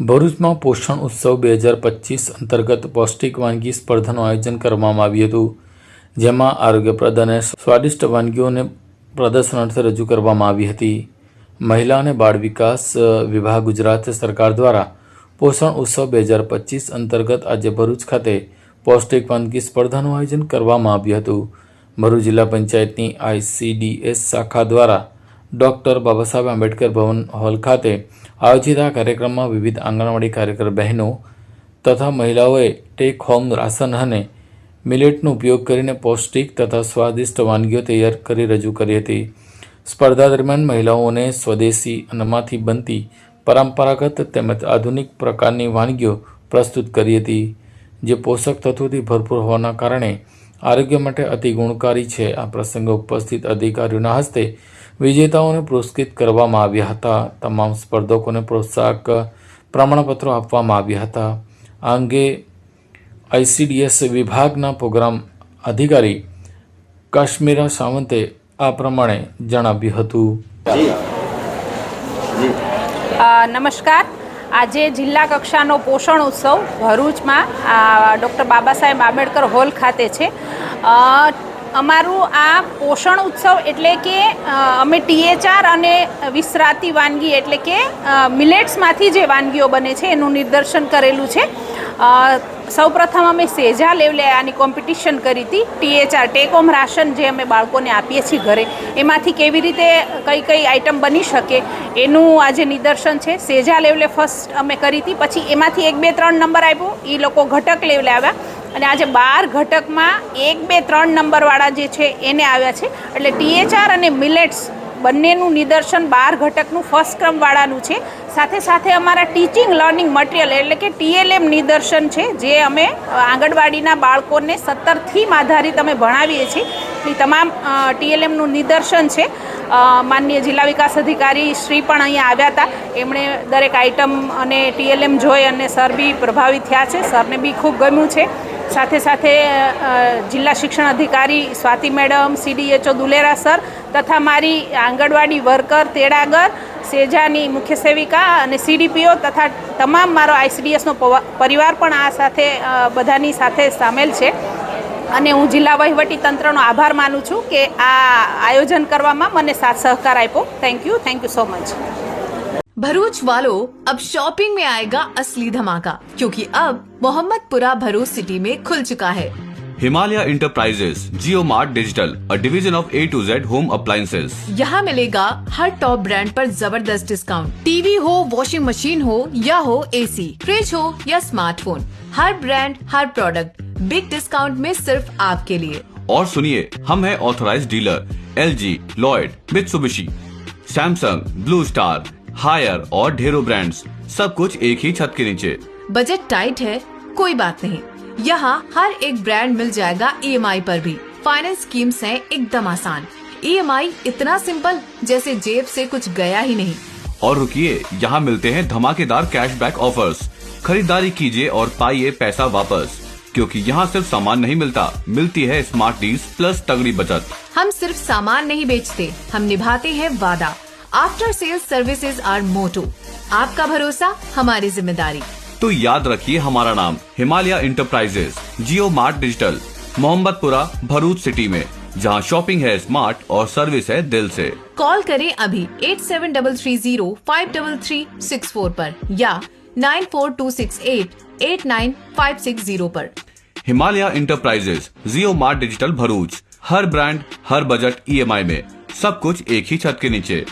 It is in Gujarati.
ભરૂચમાં પોષણ ઉત્સવ 2025 અંતર્ગત પૌષ્ટિક વાનગી સ્પર્ધાનું આયોજન કરવામાં આવ્યું હતું, જેમાં આરોગ્યપ્રદ અને સ્વાદિષ્ટ વાનગીઓને પ્રદર્શનાર્થે રજૂ કરવામાં આવી હતી. મહિલા અને બાળ વિકાસ વિભાગ ગુજરાત સરકાર દ્વારા પોષણ ઉત્સવ 2025 અંતર્ગત આજે ભરૂચ ખાતે પૌષ્ટિક વાનગી સ્પર્ધાનું આયોજન કરવામાં આવ્યું હતું. ભરૂચ જિલ્લા પંચાયતની ICDS શાખા દ્વારા ડૉક્ટર બાબા સાહેબ આંબેડકર ભવન હોલ ખાતે આયોજિત આ કાર્યક્રમમાં વિવિધ આંગણવાડી કાર્યકર બહેનો તથા મહિલાઓએ ટેક હોમ રાશન અને મિલેટનો ઉપયોગ કરીને પૌષ્ટિક તથા સ્વાદિષ્ટ વાનગીઓ તૈયાર કરી રજૂ કરી હતી. સ્પર્ધા દરમિયાન મહિલાઓને સ્વદેશી અન્નમાંથી બનતી પરંપરાગત તેમજ આધુનિક પ્રકારની વાનગીઓ પ્રસ્તુત કરી હતી, જે પોષક તત્વોથી ભરપૂર હોવાના કારણે આરોગ્ય માટે અતિ ગુણકારી છે. આ પ્રસંગે ઉપસ્થિત અધિકારીઓના હસ્તે વિજેતાઓને પુરસ્કૃત કરવામાં આવ્યા હતા. તમામ સ્પર્ધકોને પ્રોત્સાહક પ્રમાણપત્રો આપવામાં આવ્યા હતા. આ અંગે ICDS વિભાગના પ્રોગ્રામ અધિકારી કાશ્મીરા સાવંતે આ પ્રમાણે જણાવ્યું હતું. નમસ્કાર. આજે જિલ્લા કક્ષાનો પોષણ ઉત્સવ ભરૂચમાં ડૉક્ટર બાબા સાહેબ આંબેડકર હોલ ખાતે છે. અમારું આ પોષણ ઉત્સવ એટલે કે અમે THR અને વિસરાતી વાનગી એટલે કે મિલેટ્સમાંથી જે વાનગીઓ બને છે એનું નિદર્શન કરેલું છે. સૌપ્રથમ અમે સેજા લેવલે આની કોમ્પિટિશન કરી હતી. THR ટેક હોમ રાશન જે અમે બાળકોને આપીએ છીએ ઘરે, એમાંથી કેવી રીતે કઈ કઈ આઈટમ બની શકે એનું આજે નિદર્શન છે. સેજા લેવલે ફર્સ્ટ અમે કરી હતી, પછી એમાંથી 1, 2, 3 નંબર આપ્યો, એ લોકો ઘટક લેવલે આવ્યા અને આજે 12 ઘટકમાં 1, 2, 3 નંબરવાળા જે છે એને આવ્યા છે. એટલે THR અને મિલેટ્સ બંનેનું નિદર્શન 12 ઘટકનું ફર્સ્ટ ક્રમવાળાનું છે. સાથે સાથે અમારા ટીચિંગ લર્નિંગ મટીરિયલ એટલે કે TLM નિદર્શન છે, જે અમે આંગણવાડીના બાળકોને 17 થીમ આધારિત અમે ભણાવીએ છીએ. એ તમામ TLMનું નિદર્શન છે. માનનીય જિલ્લા વિકાસ અધિકારી શ્રી પણ અહીંયા આવ્યા હતા. એમણે દરેક આઇટમ અને TLM જોઈ અને સર બી પ્રભાવિત થયા છે. સરને બી ખૂબ ગમ્યું છે. સાથે સાથે જિલ્લા શિક્ષણ અધિકારી Swati madam, CDHO Dulera sir તથા મારી આંગણવાડી વર્કર તેડાગર, સેજાની મુખ્ય સેવિકા અને CDPO તથા તમામ મારો ICDSનો પરિવાર પણ આ સાથે બધાની સાથે સામેલ છે. અને હું જિલ્લા વહીવટી તંત્રનો આભાર માનું છું કે આ આયોજન કરવામાં મને સાથ સહકાર આપ્યો. Thank you so much. Bharuch वालों, अब शॉपिंग में आएगा असली धमाका, क्योंकि अब मोहम्मदपुरा भरूच सिटी में खुल चुका है Himalaya enterprises Jio mart digital, a division of A to Z home appliances. यहाँ मिलेगा हर टॉप ब्रांड पर जबरदस्त डिस्काउंट. टीवी हो, वॉशिंग मशीन हो या हो AC, फ्रिज हो या स्मार्टफोन, हर ब्रांड हर प्रोडक्ट बिग डिस्काउंट में सिर्फ आपके लिए. और सुनिए, हम हैं authorised dealer LG, Lloyd, Mitsubishi, Samsung, Blue Star, Haier और ढेरों ब्रांड्स, सब कुछ एक ही छत के नीचे. बजट टाइट है, कोई बात नहीं, यहाँ हर एक ब्रांड मिल जाएगा EMI पर भी. फाइनेंस स्कीम्स हैं एकदम आसान. EMI इतना सिंपल जैसे जेब से कुछ गया ही नहीं. और रुकिए, यहाँ मिलते हैं धमाकेदार कैशबैक ऑफर्स. खरीदारी कीजिए और पाइए पैसा वापस, क्योंकि यहाँ सिर्फ सामान नहीं मिलता, मिलती है स्मार्ट डील्स प्लस तगड़ी बचत. हम सिर्फ सामान नहीं बेचते, हम निभाते हैं वादा. After sales services are motto. आपका भरोसा हमारी जिम्मेदारी. तो याद रखिए हमारा नाम Himalaya enterprises Jio mart digital, Mohammadpura Bharuch city में, जहाँ शॉपिंग है स्मार्ट और सर्विस है दिल से. कॉल करें अभी 8733053364 पर या 9426889560 पर. Himalaya enterprises Jio mart digital Bharuch, हर ब्रांड हर बजट EMI में, सब कुछ एक ही छत के नीचे.